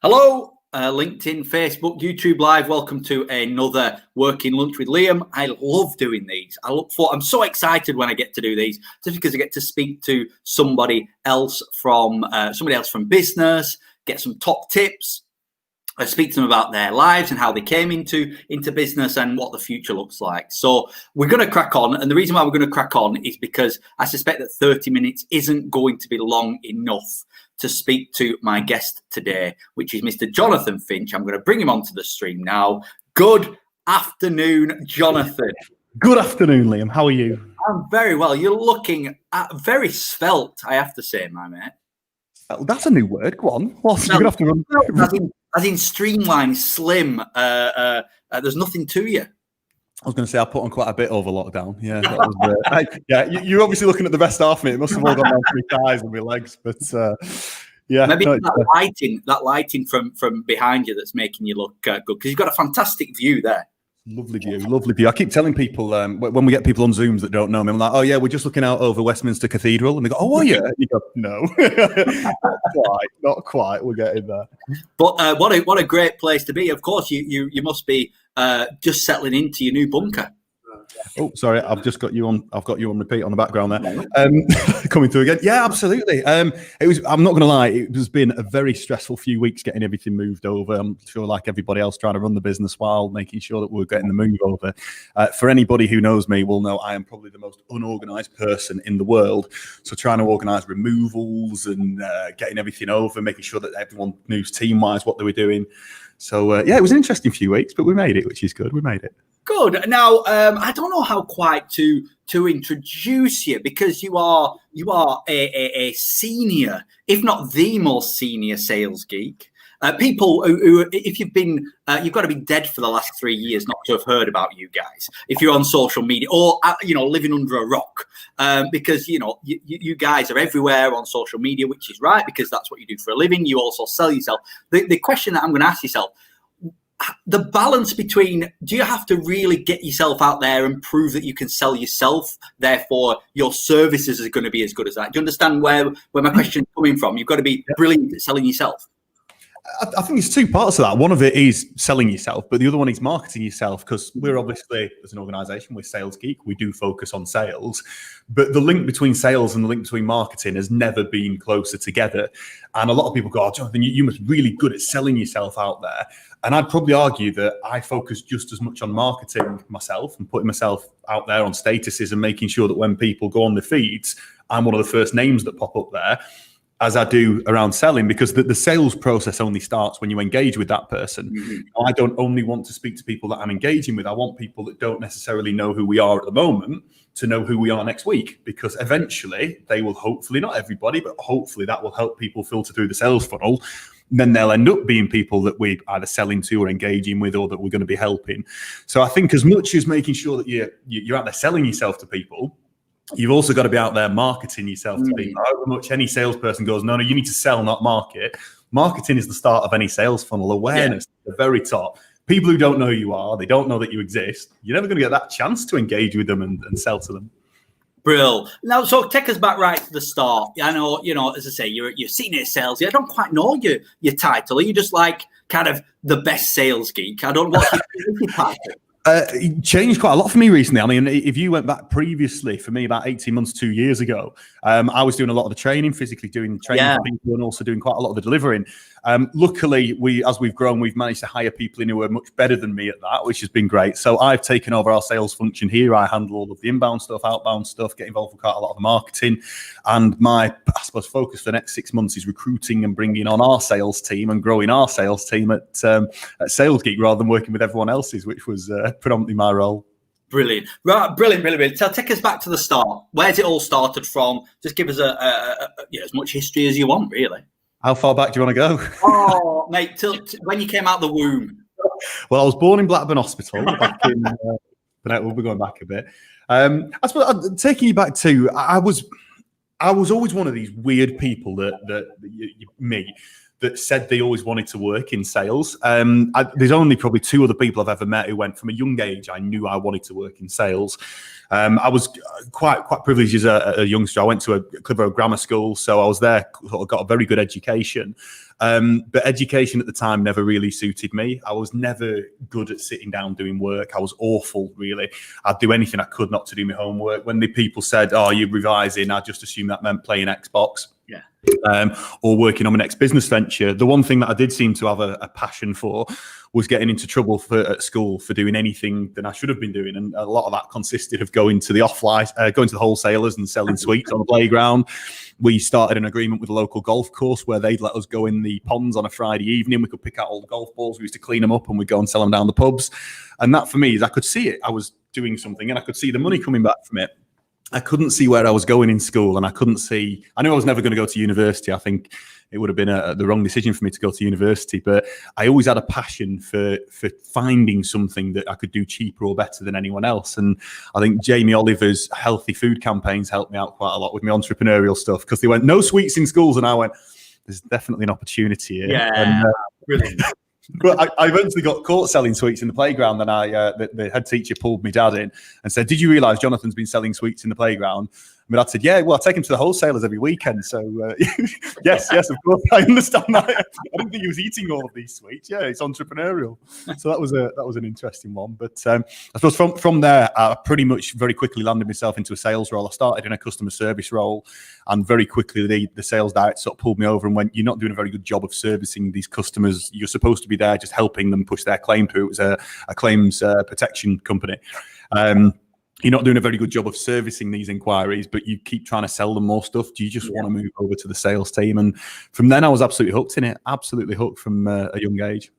Hello, LinkedIn, Facebook, YouTube Live. Welcome to another Working Lunch with Liam. I love doing these. I'm so excited when I get to do these, just because I get to speak to somebody else from business, get some top tips. I speak to them about their lives and how they came into business and what the future looks like. So we're going to crack on. And the reason why we're going to crack on is because I suspect that 30 minutes isn't going to be long enough to speak to my guest today, which is Mr. Jonathan Finch. I'm going to bring him onto the stream now. Good afternoon, Jonathan. Good afternoon, Liam. How are you? I'm very well. You're looking very svelte, I have to say, my mate. Oh, that's a new word. Go on. What's good afternoon? As in streamlined, slim. There's nothing to you. I was going to say I put on quite a bit over lockdown. Yeah, that was, you're obviously looking at the best half of me. It must have all gone down to my thighs and my legs, but yeah. Maybe that lighting from behind you that's making you look good, because you've got a fantastic view there. Lovely view. I keep telling people when we get people on Zooms that don't know me, I'm like, oh yeah, we're just looking out over Westminster Cathedral, and they go, oh, are you? And you go, no, not quite. We're getting there. But what a great place to be. Of course, you must be just settling into your new bunker. Oh, sorry, I've got you on repeat on the background there. Coming through again. Yeah, absolutely. I'm not going to lie, it has been a very stressful few weeks getting everything moved over. I'm sure, like everybody else, trying to run the business while making sure that we're getting the move over. For anybody who knows me will know I am probably the most unorganized person in the world. So trying to organize removals and getting everything over, making sure that everyone knew team-wise what they were doing. So it was an interesting few weeks, but we made it, which is good. We made it. Good. Now, I don't know how quite to introduce you, because you are a senior, if not the most senior sales geek. People who if you've got to be dead for the last 3 years not to have heard about you guys. If you're on social media or living under a rock, because you guys are everywhere on social media, which is right, because that's what you do for a living. You also sell yourself. The question that I'm going to ask yourself: the balance between, do you have to really get yourself out there and prove that you can sell yourself, therefore your services are going to be as good as that? Do you understand where my question is coming from? You've got to be brilliant at selling yourself. I think there's two parts of that. One of it is selling yourself, but the other one is marketing yourself, because we're obviously, as an organization, we're Sales Geek. We do focus on sales, but the link between sales and the link between marketing has never been closer together. And a lot of people go, oh, Jonathan, you must be really good at selling yourself out there. And I'd probably argue that I focus just as much on marketing myself and putting myself out there on statuses and making sure that when people go on the feeds, I'm one of the first names that pop up there, as I do around selling, because the sales process only starts when you engage with that person. Mm-hmm. I don't only want to speak to people that I'm engaging with. I want people that don't necessarily know who we are at the moment to know who we are next week, because eventually they will, hopefully, not everybody, but hopefully that will help people filter through the sales funnel. Then they'll end up being people that we either selling to or engaging with, or that we're going to be helping. So I think as much as making sure that you're out there selling yourself to people, you've also got to be out there marketing yourself to people. However much any salesperson goes, no, you need to sell, not market. Marketing is the start of any sales funnel. Awareness at the very top. People who don't know who you are, they don't know that you exist, you're never going to get that chance to engage with them and sell to them. Brill. Now, so take us back right to the start. I know, as I say, you're senior sales. I don't quite know your title. Are you just like kind of the best sales geek? I don't know what your title. It changed quite a lot for me recently. I mean, if you went back previously, for me, about 18 months, 2 years ago, I was doing a lot of the training, physically doing training for people, and also doing quite a lot of the delivering. Luckily, as we've grown, we've managed to hire people in who are much better than me at that, which has been great. So I've taken over our sales function here. I handle all of the inbound stuff, outbound stuff, get involved with quite a lot of the marketing. And my, I suppose, focus for the next 6 months is recruiting and bringing on our sales team and growing our sales team at Sales Geek, rather than working with everyone else's, which was predominantly my role. Brilliant. Right, brilliant. So take us back to the start. Where's it all started from? Just give us as much history as you want, really. How far back do you want to go? Oh, mate, till when you came out the womb. Well, I was born in Blackburn Hospital back in, but we'll be going back a bit. I suppose taking you back to, I was always one of these weird people that you meet that said they always wanted to work in sales. There's only probably 2 other people I've ever met who went from a young age, I knew I wanted to work in sales. I was quite privileged as a youngster. I went to a Clitheroe grammar school, so I was there, sort of got a very good education. But education at the time never really suited me. I was never good at sitting down doing work. I was awful, really. I'd do anything I could not to do my homework. When the people said, "Oh, you're revising," I just assumed that meant playing Xbox. Yeah. Or working on my next business venture. The one thing that I did seem to have a passion for was getting into trouble at school for doing anything that I should have been doing, and a lot of that consisted of going to the going to the wholesalers and selling sweets on the playground. We started an agreement with a local golf course where they'd let us go in the ponds on a Friday evening. We could pick out all the golf balls. We used to clean them up and we'd go and sell them down the pubs. And that for me is I could see it. I was doing something and I could see the money coming back from it. I couldn't see where I was going in school, and I knew I was never going to go to university. I think it would have been the wrong decision for me to go to university, but I always had a passion for finding something that I could do cheaper or better than anyone else. And I think Jamie Oliver's healthy food campaigns helped me out quite a lot with my entrepreneurial stuff, because they went, "No sweets in schools," and I went, "There's definitely an opportunity here." Yeah, and, brilliant. But I eventually got caught selling sweets in the playground, and the head teacher pulled me dad in and said, "Did you realise Jonathan's been selling sweets in the playground?" My dad said, "Yeah, well, I take him to the wholesalers every weekend." So yes, of course, I understand that. I didn't think he was eating all of these sweets. Yeah, it's entrepreneurial. So that was an interesting one. But I suppose from there, I pretty much very quickly landed myself into a sales role. I started in a customer service role, and very quickly the sales director sort of pulled me over and went, "You're not doing a very good job of servicing these customers. You're supposed to be there just helping them push their claim through." It was a claims protection company. You're not doing a very good job of servicing these inquiries, but you keep trying to sell them more stuff. Do you just want to move over to the sales team? And from then I was absolutely hooked in it, absolutely hooked from a young age.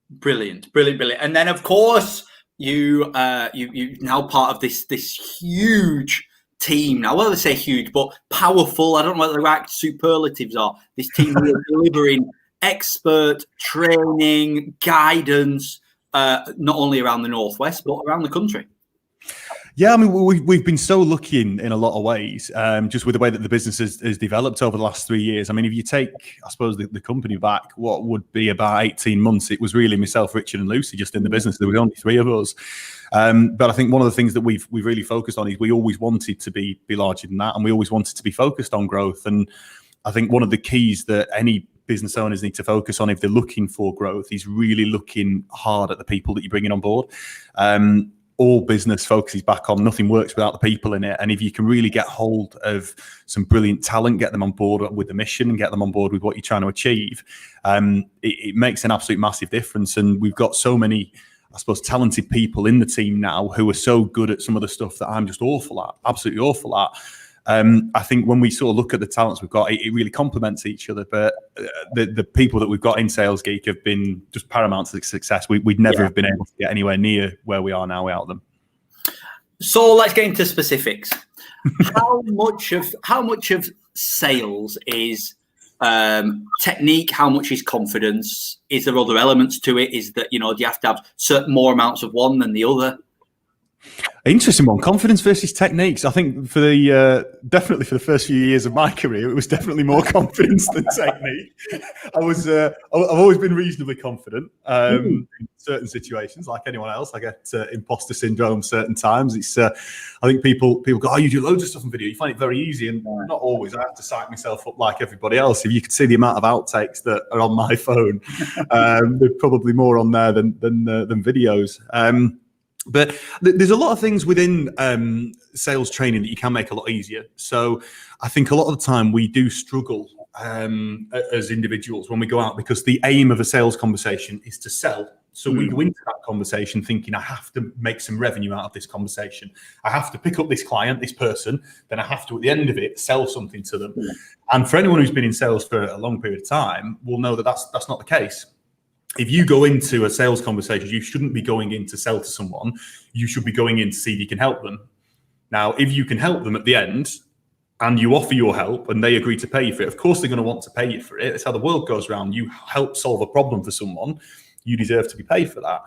Brilliant. And then, of course, you now part of this huge team. Now, well, I say huge, but powerful. I don't know what the right superlatives are. This team who are delivering expert training, guidance, not only around the Northwest, but around the country. Yeah, I mean, we've been so lucky in a lot of ways, just with the way that the business has developed over the last 3 years. I mean, if you take, I suppose, the company back, what would be about 18 months, it was really myself, Richard and Lucy just in the business. There were only 3 of us. But I think one of the things that we've really focused on is we always wanted to be larger than that, and we always wanted to be focused on growth. And I think one of the keys that any business owners need to focus on if they're looking for growth is really looking hard at the people that you're bringing on board. All business focuses back on nothing works without the people in it. And if you can really get hold of some brilliant talent, get them on board with the mission and get them on board with what you're trying to achieve, it makes an absolute massive difference. And we've got so many, I suppose, talented people in the team now who are so good at some of the stuff that I'm just awful at, absolutely awful at. I think when we sort of look at the talents we've got, it really complements each other. But the people that we've got in Sales Geek have been just paramount to success. We'd never have been able to get anywhere near where we are now without them. So let's get into specifics. How much of sales is technique? How much is confidence? Is there other elements to it? Is that, do you have to have certain more amounts of one than the other? Interesting one. Confidence versus techniques. I think for definitely for the first few years of my career, it was definitely more confidence than technique. I've always been reasonably confident in certain situations, like anyone else. I get imposter syndrome certain times. It's I think people go, "Oh, you do loads of stuff on video. You find it very easy," and not always. I have to psych myself up like everybody else. If you could see the amount of outtakes that are on my phone, there's probably more on there than videos. But there's a lot of things within sales training that you can make a lot easier. So I think a lot of the time we do struggle as individuals when we go out, because the aim of a sales conversation is to sell. So we go into that conversation thinking, I have to make some revenue out of this conversation. I have to pick up this client, this person, then I have to, at the end of it, sell something to them. And for anyone who's been in sales for a long period of time will know that that's not the case. If you go into a sales conversation, you shouldn't be going in to sell to someone. You should be going in to see if you can help them. Now, if you can help them at the end and you offer your help and they agree to pay you for it, of course they're going to want to pay you for it. That's how the world goes around. You help solve a problem for someone, you deserve to be paid for that.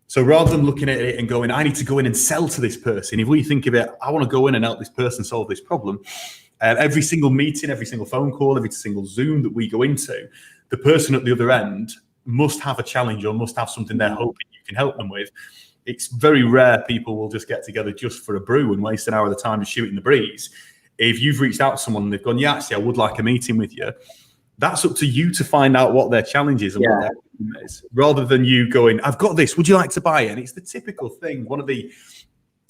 So rather than looking at it and going, I need to go in and sell to this person, if we think of it, I want to go in and help this person solve this problem, every single meeting, every single phone call, every single Zoom that we go into, the person at the other end must have a challenge or must have something they're hoping you can help them with. It's very rare people will just get together just for a brew and waste an hour of the time to shoot in the breeze. If you've reached out to someone and they've gone, yeah, actually, I would like a meeting with you, that's up to you to find out what their challenge is and what their problem is, rather than you going, I've got this, would you like to buy it? And it's the typical thing. One of the,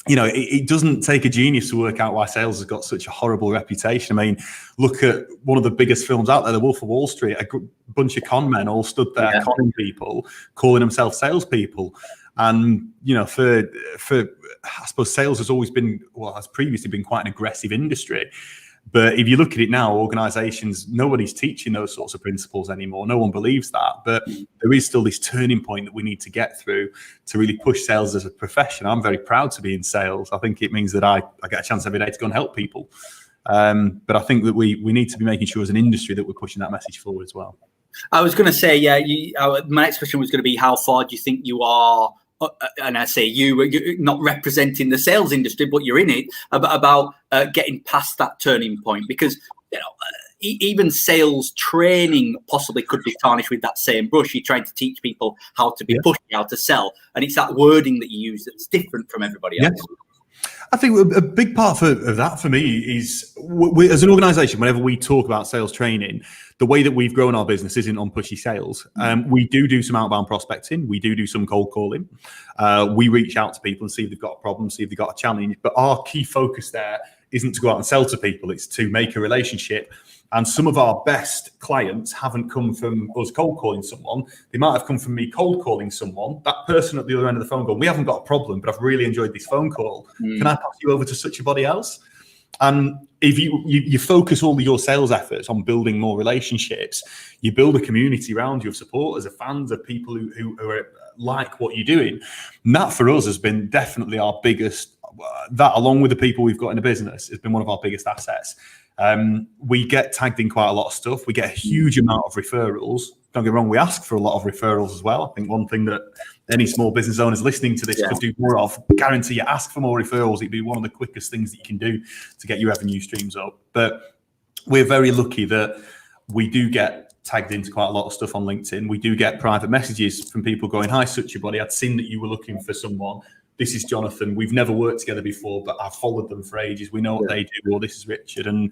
it doesn't take a genius to work out why sales has got such a horrible reputation. I mean, look at one of the biggest films out there, The Wolf of Wall Street. A bunch of con men all stood there conning people, calling themselves salespeople. And, for I suppose sales has always been, has previously been quite an aggressive industry. But if you look at it now, organizations, nobody's teaching those sorts of principles anymore. No one believes that. But there is still this turning point that we need to get through to really push sales as a profession. I'm very proud to be in sales. I think it means that I get a chance every day to go and help people. But I think that we need to be making sure as an industry that we're pushing that message forward as well. I was going to say, my next question was going to be, how far do you think you are? And I say you're not representing the sales industry, but you're in it, about getting past that turning point, because even sales training possibly could be tarnished with that same brush. You're trying to teach people how to be pushy, how to sell, and it's that wording that you use that's different from everybody else. I think a big part of that for me is we, as an organization, whenever we talk about sales training, the way that we've grown our business isn't on pushy sales. We do some outbound prospecting. We do some cold calling. We reach out to people and see if they've got a problem, see if they've got a challenge. But our key focus there isn't to go out and sell to people. It's to make a relationship. And some of our best clients haven't come from us cold calling someone. They might have come from me cold calling someone. That person at the other end of the phone going, we haven't got a problem, but I've really enjoyed this phone call. Can I pass you over to such a body else? And if you focus all of your sales efforts on building more relationships, you build a community around you of supporters, of fans, of people who are like what you're doing. And that for us has been definitely our biggest, that along with the people we've got in the business, has been one of our biggest assets. We get tagged in quite a lot of stuff. We get a huge amount of referrals. Don't get me wrong, we ask for a lot of referrals as well. I think one thing that any small business owners listening to this could do more of, guarantee you ask for more referrals. It'd be one of the quickest things that you can do to get your revenue streams up. But we're very lucky that we do get tagged into quite a lot of stuff on LinkedIn. We do get private messages from people going, hi, such a body, I'd seen that you were looking for someone. This is Jonathan. We've never worked together before, but I've followed them for ages. We know what they do. Or this is Richard. And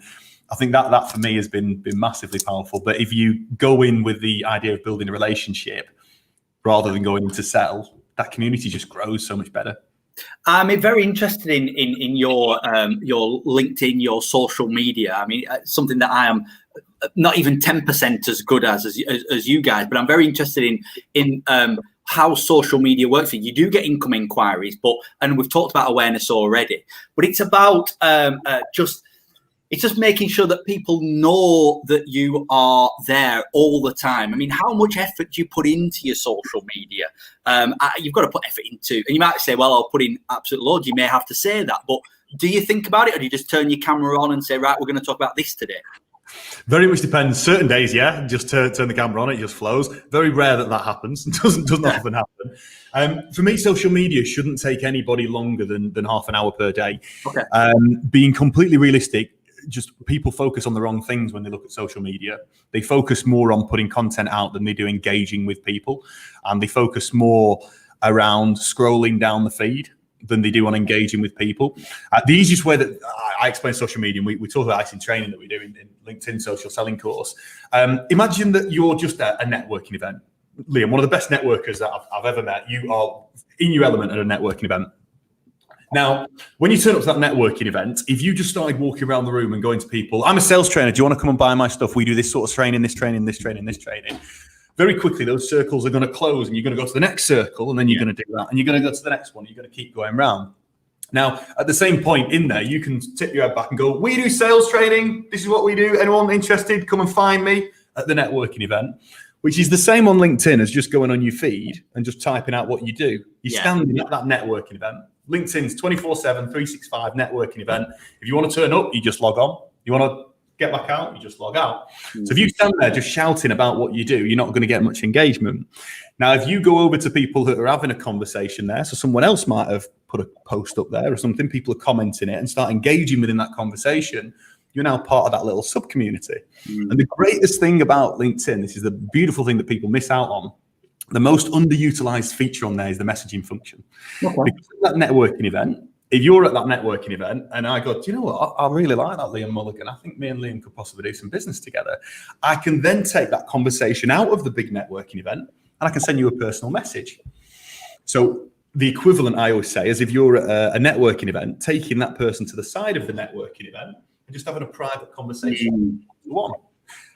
I think that for me has been massively powerful. But if you go in with the idea of building a relationship rather than going in to sell, that community just grows so much better. I'm very interested in your LinkedIn, your social media. I mean, something that I am not even 10% as good as you guys, but I'm very interested in how social media works. You do get income inquiries, and we've talked about awareness already, but it's about it's just making sure that people know that you are there all the time. I mean, how much effort do you put into your social media? You've got to put effort into, and you might say, well, I'll put in absolute loads. You may have to say that, but do you think about it, or do you just turn your camera on and say, right, we're going to talk about this today? Very much depends. Certain days, just turn the camera on, it just flows. Very rare that happens. It doesn't often happen. For me, social media shouldn't take anybody longer than half an hour per day. Okay. Being completely realistic, just people focus on the wrong things when they look at social media. They focus more on putting content out than they do engaging with people. And they focus more around scrolling down the feed than they do on engaging with people. The easiest way that I explain social media, and we talk about this in training that we do in LinkedIn social selling course. Imagine that you're just a networking event. Liam, one of the best networkers that I've ever met. You are in your element at a networking event. Now, when you turn up to that networking event, if you just started walking around the room and going to people, I'm a sales trainer, do you want to come and buy my stuff? We do this sort of training, this training, this training, this training. Very quickly, those circles are going to close and you're going to go to the next circle and then you're going to do that. And you're going to go to the next one. You're going to keep going round. Now, at the same point in there, you can tip your head back and go, we do sales training. This is what we do. Anyone interested, come and find me at the networking event, which is the same on LinkedIn as just going on your feed and just typing out what you do. You're standing at that networking event. LinkedIn's 24/7, 365 networking event. If you want to turn up, you just log on. You want to get back out, you just log out. So if you stand there just shouting about what you do, you're not going to get much engagement. Now, if you go over to people that are having a conversation there, so someone else might have put a post up there or something, people are commenting it and start engaging within that conversation, you're now part of that little sub-community. And the greatest thing about LinkedIn, this is the beautiful thing that people miss out on, the most underutilized feature on there is the messaging function. Okay. Because of that networking event, if you're at that networking event and I go, do you know what? I really like that Liam Mulligan. I think me and Liam could possibly do some business together. I can then take that conversation out of the big networking event and I can send you a personal message. So the equivalent I always say is if you're at a networking event, taking that person to the side of the networking event and just having a private conversation.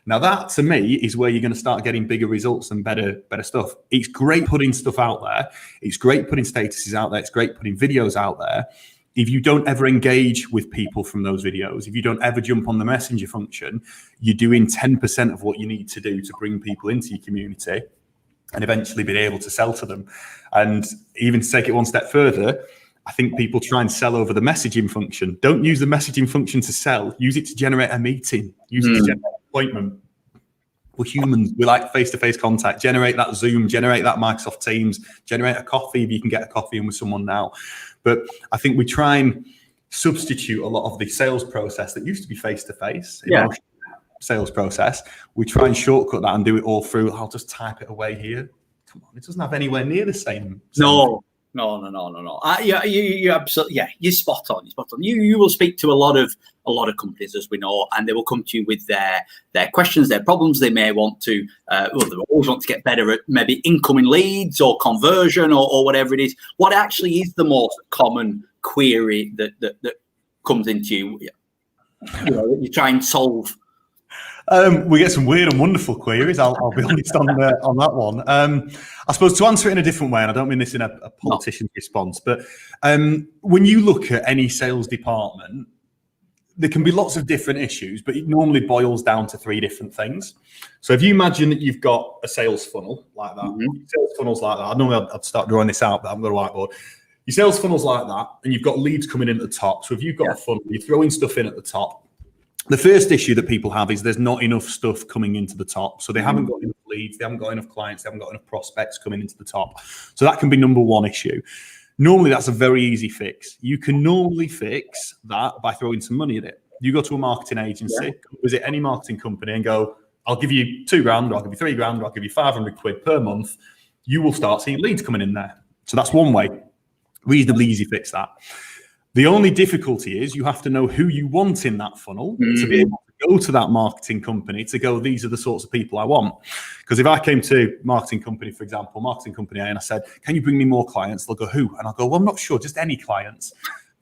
Now that to me is where you're going to start getting bigger results and better stuff. It's great putting stuff out there. It's great putting statuses out there. It's great putting videos out there. If you don't ever engage with people from those videos, if you don't ever jump on the messenger function, you're doing 10% of what you need to do to bring people into your community and eventually be able to sell to them. And even to take it one step further, I think people try and sell over the messaging function. Don't use the messaging function to sell. Use it to generate a meeting. Use it to generate an appointment. We're humans. We like face-to-face contact. Generate that Zoom. Generate that Microsoft Teams. Generate a coffee if you can get a coffee in with someone now. But I think we try and substitute a lot of the sales process that used to be face-to-face. Sales process. We try and shortcut that and do it all through. I'll just type it away here. Come on, it doesn't have anywhere near the same. No. You absolutely, you're spot on. You will speak to a lot of companies, as we know, and they will come to you with their questions, their problems. They may want to, they always want to get better at maybe incoming leads or conversion or whatever it is. What actually is the most common query that comes into you? That you try and solve. We get some weird and wonderful queries. I'll be honest on that one. I suppose to answer it in a different way, and I don't mean this in a politician's response, but when you look at any sales department, there can be lots of different issues, but it normally boils down to 3 different things. So if you imagine that you've got a sales funnel like that, sales funnels like that. I know I'd start drawing this out, but I've got a whiteboard. Your sales funnels like that, and you've got leads coming in at the top. So if you've got a funnel, you're throwing stuff in at the top. The first issue that people have is there's not enough stuff coming into the top. So they haven't got enough leads, they haven't got enough clients, they haven't got enough prospects coming into the top. So that can be number one issue. Normally, that's a very easy fix. You can normally fix that by throwing some money at it. You go to a marketing agency, visit any marketing company and go, I'll give you $2,000, or I'll give you $3,000, or I'll give you 500 quid per month. You will start seeing leads coming in there. So that's one way. Reasonably easy fix that. The only difficulty is you have to know who you want in that funnel to be able to go to that marketing company to go, these are the sorts of people I want. Because if I came to marketing company, for example, marketing company A, and I said, can you bring me more clients? They'll go, who? And I'll go, well, I'm not sure, just any clients.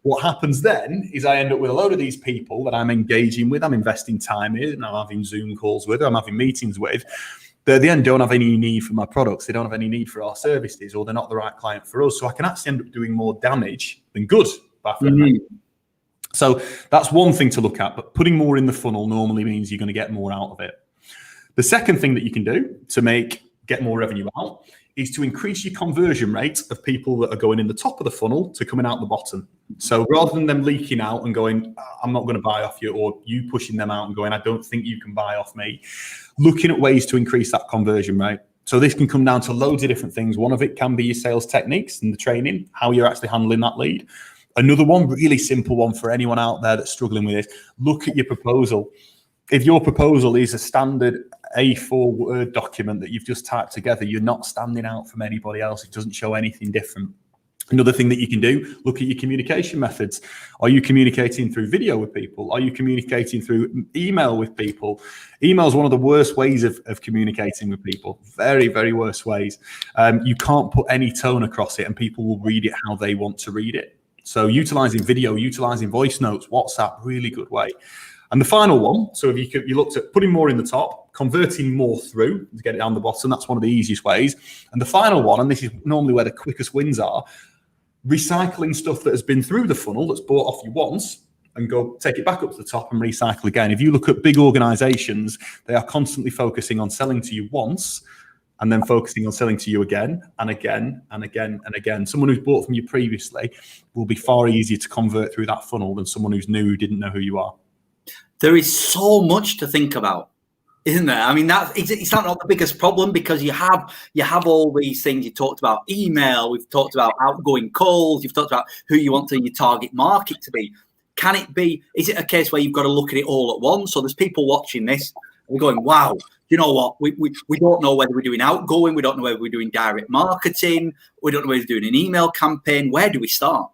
What happens then is I end up with a load of these people that I'm engaging with, I'm investing time in, I'm having Zoom calls with, I'm having meetings with. They at the end don't have any need for my products. They don't have any need for our services, or they're not the right client for us. So I can actually end up doing more damage than good. So that's one thing to look at, but putting more in the funnel normally means you're going to get more out of it. The second thing that you can do to get more revenue out is to increase your conversion rate of people that are going in the top of the funnel to coming out the bottom. So rather than them leaking out and going, I'm not going to buy off you, or you pushing them out and going, I don't think you can buy off me, looking at ways to increase that conversion rate. So this can come down to loads of different things. One of it can be your sales techniques and the training, how you're actually handling that lead. Another one, really simple one for anyone out there that's struggling with this, look at your proposal. If your proposal is a standard A4 Word document that you've just typed together, you're not standing out from anybody else. It doesn't show anything different. Another thing that you can do, look at your communication methods. Are you communicating through video with people? Are you communicating through email with people? Email is one of the worst ways of communicating with people. Very, very worst ways. You can't put any tone across it and people will read it how they want to read it. So utilizing video, utilizing voice notes, WhatsApp, really good way. And the final one, so if you looked at putting more in the top, converting more through to get it down the bottom, that's one of the easiest ways. And the final one, and this is normally where the quickest wins are, recycling stuff that has been through the funnel that's bought off you once and go take it back up to the top and recycle again. If you look at big organizations, they are constantly focusing on selling to you once and then focusing on selling to you again and again and again and again. Someone who's bought from you previously will be far easier to convert through that funnel than someone who's new, who didn't know who you are. There is so much to think about, isn't there? I mean, it's not the biggest problem because you have all these things. You talked about email, we've talked about outgoing calls, you've talked about who you want your target market to be. Can it be? Is it a case where you've got to look at it all at once? So there's people watching this and we're going, wow, you know what? We don't know whether we're doing outgoing. We don't know whether we're doing direct marketing. We don't know whether we're doing an email campaign. Where do we start?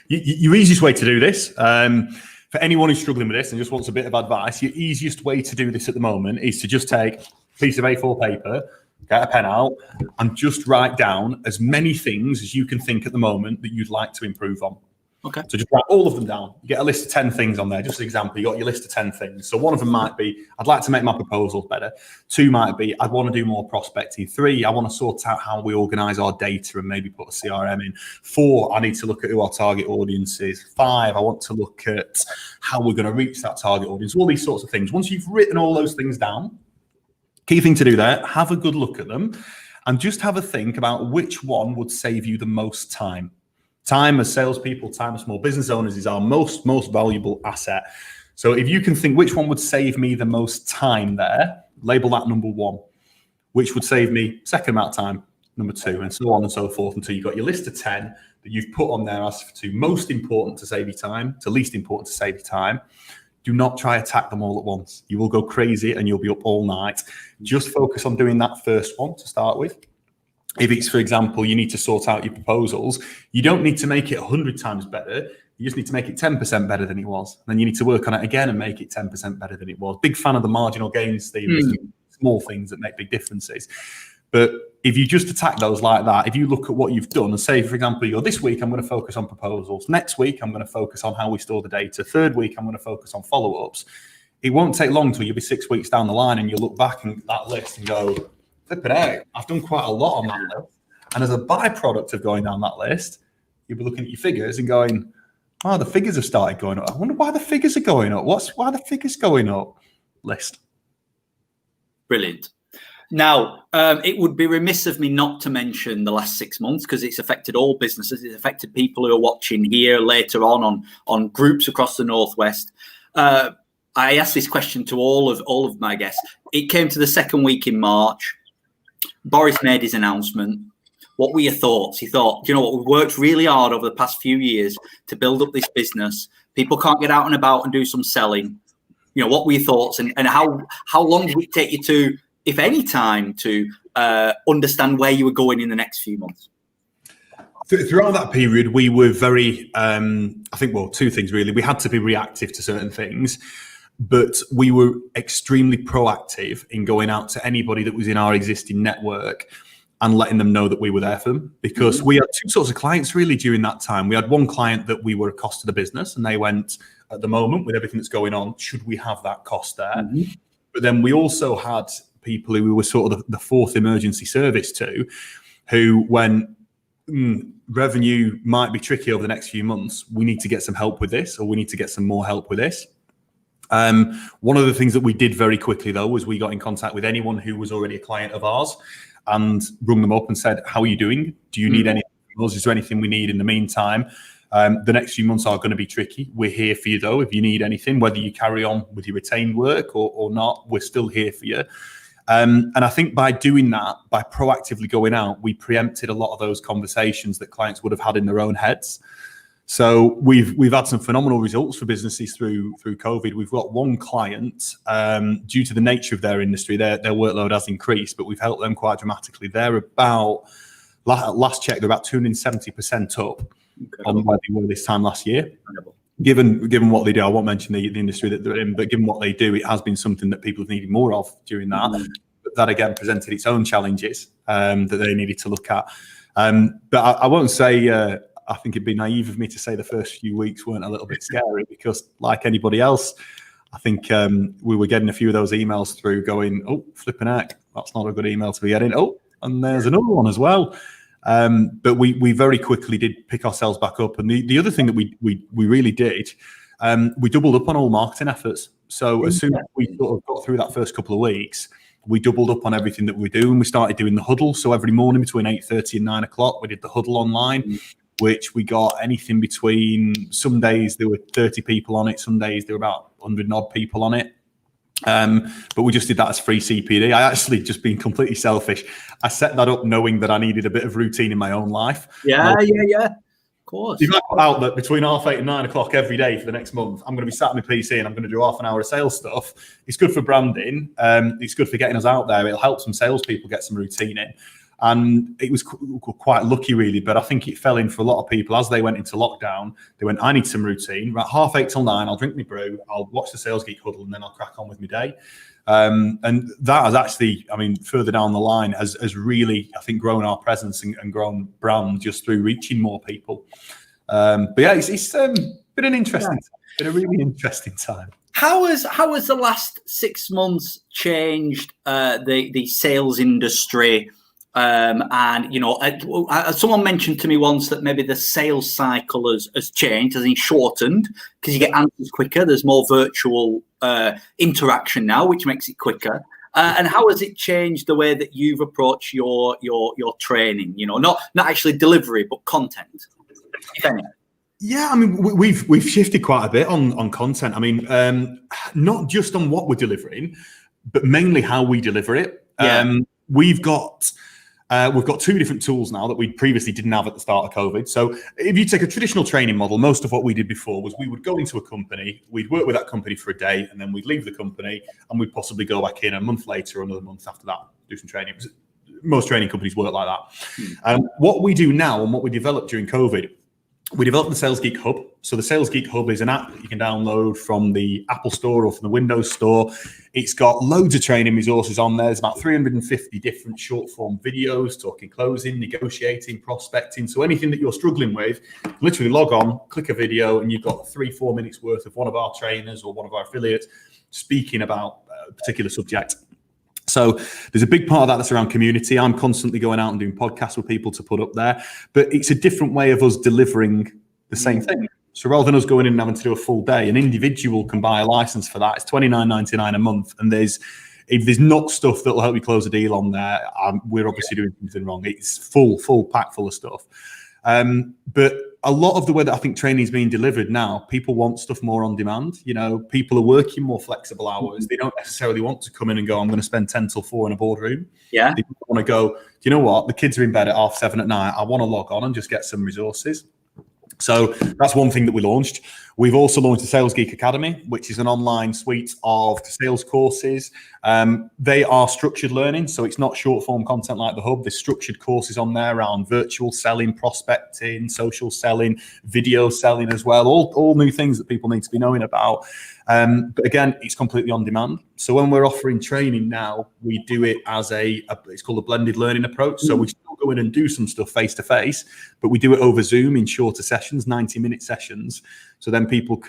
Your easiest way to do this, for anyone who's struggling with this and just wants a bit of advice, your easiest way to do this at the moment is to just take a piece of A4 paper, get a pen out, and just write down as many things as you can think at the moment that you'd like to improve on. Okay. So just write all of them down. You get a list of 10 things on there. Just an example, you got your list of 10 things. So one of them might be, I'd like to make my proposals better. 2 might be, I want to do more prospecting. 3, I want to sort out how we organize our data and maybe put a CRM in. 4, I need to look at who our target audience is. 5, I want to look at how we're going to reach that target audience. All these sorts of things. Once you've written all those things down, key thing to do there, have a good look at them and just have a think about which one would save you the most time. Time as salespeople, time as small business owners is our most valuable asset. So if you can think which one would save me the most time there, label that number 1. Which would save me second amount of time, number 2, and so on and so forth until you've got your list of 10 that you've put on there as to most important to save you time, to least important to save you time. Do not try attack them all at once. You will go crazy and you'll be up all night. Just focus on doing that first one to start with. If it's, for example, you need to sort out your proposals, you don't need to make it 100 times better. You just need to make it 10% better than it was. And then you need to work on it again and make it 10% better than it was. Big fan of the marginal gains theory, small things that make big differences. But if you just attack those like that, if you look at what you've done and say, for example, you go, this week I'm going to focus on proposals. Next week, I'm going to focus on how we store the data. 3rd week, I'm going to focus on follow-ups. It won't take long till you'll be 6 weeks down the line and you'll look back at that list and go, flipping out, I've done quite a lot on that list. And as a byproduct of going down that list, you'll be looking at your figures and going, oh, the figures have started going up. I wonder why the figures are going up. Why are the figures going up? List. Brilliant. Now, it would be remiss of me not to mention the last 6 months because it's affected all businesses. It's affected people who are watching here later on groups across the Northwest. I asked this question to all of my guests. It came to the 2nd week in March. Boris made his announcement. What were your thoughts? He thought, you know what, we've worked really hard over the past few years to build up this business. People can't get out and about and do some selling. You know, what were your thoughts and how long did it take you to, if any time, to understand where you were going in the next few months? Throughout that period, we were very, I think, well, 2 things really. We had to be reactive to certain things, but we were extremely proactive in going out to anybody that was in our existing network and letting them know that we were there for them, because we had 2 sorts of clients really during that time. We had one client that we were a cost to the business, and they went, at the moment, with everything that's going on, should we have that cost there? But then we also had people who we were sort of the 4th emergency service to, who went, revenue might be tricky over the next few months. We need to get some help with this, or we need to get some more help with this. One of the things that we did very quickly, though, was we got in contact with anyone who was already a client of ours and rung them up and said, how are you doing? Do you need anything from us? Is there anything we need in the meantime? The next few months are going to be tricky. We're here for you, though. If you need anything, whether you carry on with your retained work or not, we're still here for you. And I think by doing that, by proactively going out, we preempted a lot of those conversations that clients would have had in their own heads. So we've had some phenomenal results for businesses through COVID. We've got one client, due to the nature of their industry, their workload has increased, but we've helped them quite dramatically. They're about, last check, they're about 270% up on where they were this time last year. Given what they do, I won't mention the industry that they're in, but given what they do, it has been something that people have needed more of during that. But that again presented its own challenges that they needed to look at. But I won't say. I think it'd be naive of me to say the first few weeks weren't a little bit scary, because like anybody else, I think we were getting a few of those emails through going, oh, flipping heck, that's not a good email to be getting. Oh, and there's another one as well. But we very quickly did pick ourselves back up. And the other thing that we really did, we doubled up on all marketing efforts. So as soon as we sort of got through that first couple of weeks, we doubled up on everything that we do, and we started doing the huddle. So every morning between 8:30 and 9 o'clock, we did the huddle online, which we got anything between, some days there were 30 people on it, some days there were about 100 and odd people on it. But we just did that as free CPD. I actually, just being completely selfish, I set that up knowing that I needed a bit of routine in my own life. Yeah. course. If I put out that between 8:30 and 9 o'clock every day for the next month, I'm going to be sat on my PC and I'm going to do half an hour of sales stuff. It's good for branding. It's good for getting us out there. It'll help some salespeople get some routine in. And it was quite lucky, really. But I think it fell in for a lot of people as they went into lockdown. They went, I need some routine. Right, 8:30 till 9, I'll drink my brew. I'll watch the Sales Geek huddle and then I'll crack on with my day. And that has actually, I mean, further down the line has really, I think, grown our presence and grown brand just through reaching more people. But yeah, it's been an interesting, been a really interesting time. How has the last 6 months changed the sales industry? And you know, someone mentioned to me once that maybe the sales cycle has changed, has shortened because you get answers quicker. There's more virtual interaction now, which makes it quicker. And how has it changed the way that you've approached your training? You know, not actually delivery, but content, if any. Yeah, I mean, we've shifted quite a bit on content. I mean, not just on what we're delivering, but mainly how we deliver it. Yeah. We've got 2 different tools now that we previously didn't have at the start of COVID. So if you take a traditional training model, most of what we did before was we would go into a company, we'd work with that company for a day, and then we'd leave the company, and we'd possibly go back in a month later or another month after that, do some training. Most training companies work like that. What we do now and what we developed during COVID, we developed the Sales Geek Hub. So the Sales Geek Hub is an app that you can download from the Apple Store or from the Windows Store. It's got loads of training resources on there. There's about 350 different short form videos, talking closing, negotiating, prospecting. So anything that you're struggling with, literally log on, click a video, and you've got 3-4 minutes worth of one of our trainers or one of our affiliates speaking about a particular subject. So there's a big part of that that's around community. I'm constantly going out and doing podcasts with people to put up there, but it's a different way of us delivering the same thing. So rather than us going in and having to do a full day, an individual can buy a license for that. It's $29.99 a month. And if there's not stuff that will help you close a deal on there, we're obviously doing something wrong. It's full pack full of stuff. But a lot of the way that I think training is being delivered now, people want stuff more on demand. You know, people are working more flexible hours. They don't necessarily want to come in and go, I'm going to spend 10 till 4 in a boardroom. Yeah. They want to go, do you know what? The kids are in bed at 7:30 at night. I want to log on and just get some resources. So that's one thing that we launched. We've also launched the Sales Geek Academy, which is an online suite of sales courses. They are structured learning, so it's not short form content like the Hub. There's structured courses on there around virtual selling, prospecting, social selling, video selling as well, all new things that people need to be knowing about. But again, it's completely on demand. So when we're offering training now, we do it as it's called a blended learning approach. So we still go in and do some stuff face to face, but we do it over Zoom in shorter sessions, 90-minute sessions. So then people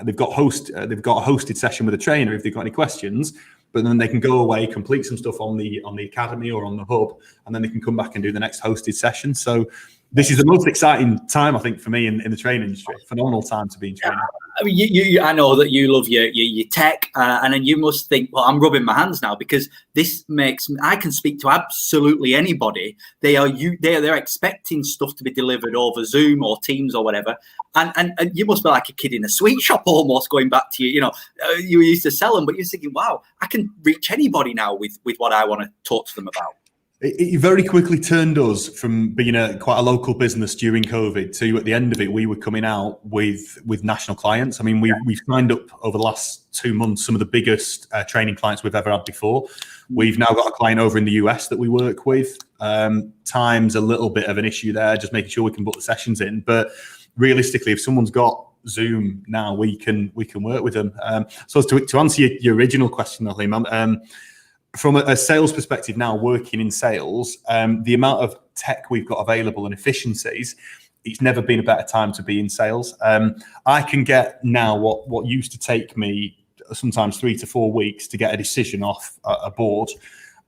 they've got a hosted session with a trainer if they've got any questions, but then they can go away, complete some stuff on the academy or on the Hub, and then they can come back and do the next hosted session. So this is the most exciting time, I think, for me in the training industry. Phenomenal time to be in training. I mean, I know that you love your tech, and then you must think, well, I'm rubbing my hands now because this makes I can speak to absolutely anybody. They're expecting stuff to be delivered over Zoom or Teams or whatever, and you must be like a kid in a sweet shop almost going back to you used to sell them, but you're thinking, wow, I can reach anybody now with what I want to talk to them about. It very quickly turned us from being quite a local business during COVID to, at the end of it, we were coming out with national clients. I mean, we've signed up over the last 2 months some of the biggest training clients we've ever had before. We've now got a client over in the US that we work with. Time's a little bit of an issue there, just making sure we can book the sessions in. But realistically, if someone's got Zoom now, we can work with them. So to answer your original question, Halim, from a sales perspective now, working in sales, the amount of tech we've got available and efficiencies, it's never been a better time to be in sales. I can get now what used to take me sometimes 3 to 4 weeks to get a decision off a board.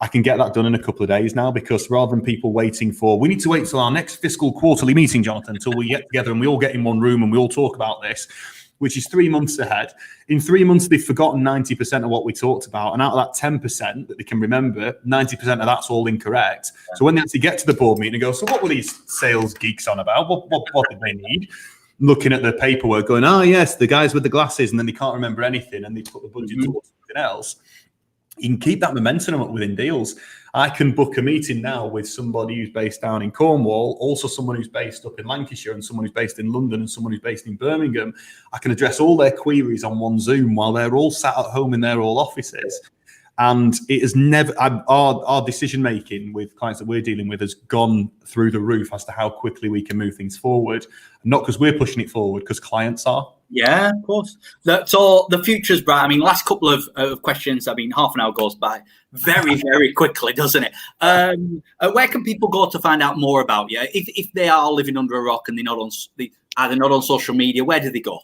I can get that done in a couple of days now, because rather than people waiting we need to wait till our next fiscal quarterly meeting, Jonathan, until we get together and we all get in one room and we all talk about this, which is 3 months ahead. In 3 months, they've forgotten 90% of what we talked about. And out of that 10% that they can remember, 90% of that's all incorrect. So when they actually get to the board meeting and go, so what were these sales geeks on about? What did they need? Looking at the paperwork going, oh, yes, the guys with the glasses, and then they can't remember anything and they put the budget towards something else. you can keep that momentum up within deals. I can book a meeting now with somebody who's based down in Cornwall, also someone who's based up in Lancashire, and someone who's based in London, and someone who's based in Birmingham. I can address all their queries on one Zoom while they're all sat at home in their all offices. And it has never, our decision making with clients that we're dealing with has gone through the roof as to how quickly we can move things forward. Not because we're pushing it forward, because clients are. Yeah, of course. So the future's bright. I mean, last couple of questions. I mean, half an hour goes by very, very quickly, doesn't it? Where can people go to find out more about you? If they are living under a rock and they're not on social media, where do they go?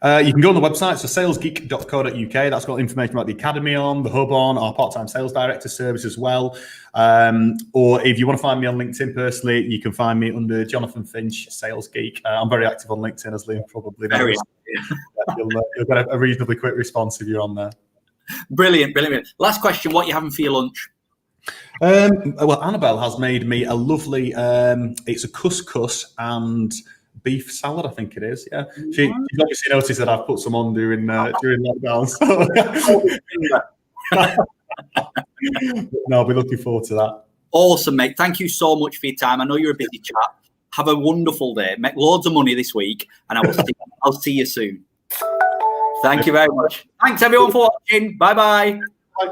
You can go on the website, so salesgeek.co.uk. That's got information about the academy on, the hub on, our part-time sales director service as well. Or if you want to find me on LinkedIn personally, you can find me under Jonathan Finch, Sales Geek. I'm very active on LinkedIn, as Liam probably knows. You'll get a reasonably quick response if you're on there. Brilliant. Last question, what are you having for your lunch? Well, Annabelle has made me a lovely, it's a couscous and beef salad, I think it is. Yeah, she's obviously noticed that I've put some on during lockdown. So no, I'll be looking forward to that. Awesome, mate. Thank you so much for your time. I know you're a busy chap. Have a wonderful day. Make loads of money this week, and I'll see you soon. Thank you very much. Thanks everyone for watching. Bye-bye. Bye.